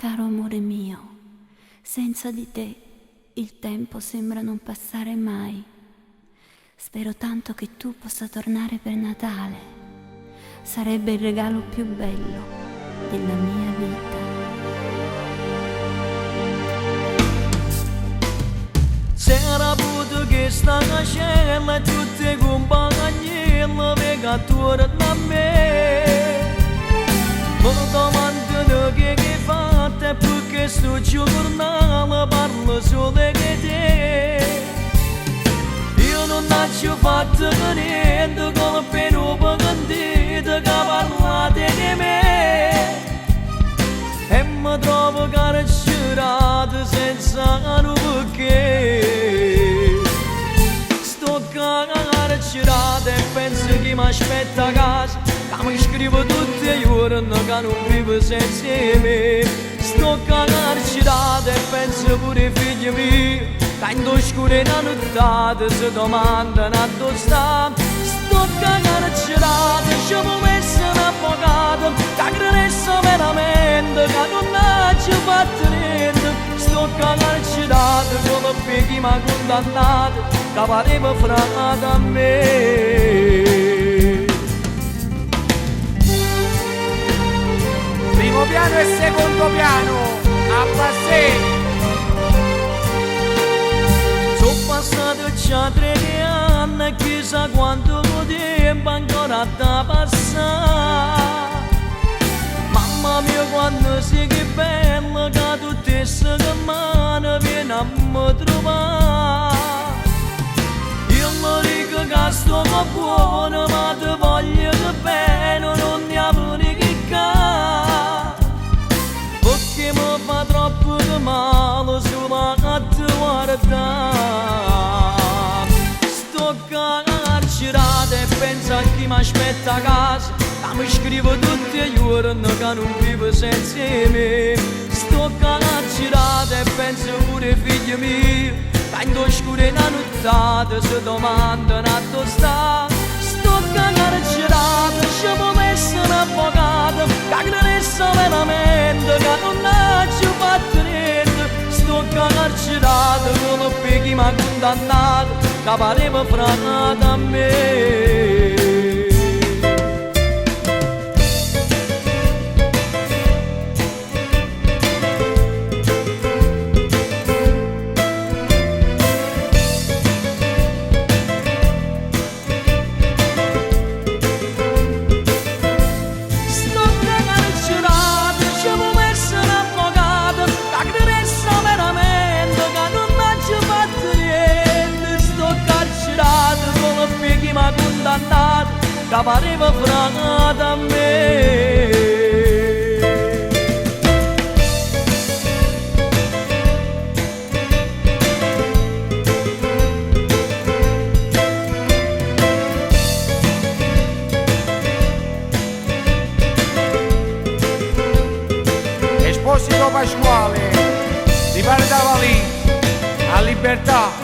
Caro amore mio, senza di te il tempo sembra non passare mai. Spero tanto che tu possa tornare per Natale. Sarebbe il regalo più bello della mia vita. C'era avuto che sta cella e tutte le compagne venga tornare a me. Mi domandano che fatte perché sto giornale parlo solo di te. Io non ho fatto niente con il pelo pentito che parlate di me. E mi trovo carcerato senza un perché. Sto carcerato e penso che mi aspetta a casa, che mi scrivo tutti i giorni che non vivo senza me. Sto carcerato e penso pure ai figli miei, che in oscura e nottata si domandano a dove sta. Sto carcerato e ci può essere un avvocato che credesse veramente che non ci fatto niente. Sto carcerato come per chi mi ha condannato, che pareva frate a me. Primo piano e secondo piano, a passeggio. Sono passato già 3 anni e chissà quanto tempo ancora da passare. Mamma mia quando sei che bella che tutte le settimane vieni a mi trovare. Io mi dico che sto buono ma ti voglio bene, non ne avrei che ca. Perché mi fa troppo male solo a te guardare. Sto carcerato e penso a chi mi aspetta a casa, che mi scrivo tutti i giorni che non vivo senza me. Sto carcerato e penso pure ai figli miei, che in oscura e nottata si domandano a dove sta. Sto carcerato, ci può essere un avvocato che credesse veramente che non ci fatto niente. Sto carcerato come per chi mi ha condannato, che pareva frate a me. Che pareva frate a me. Esposito Pasquale, di Valli, a Libertà.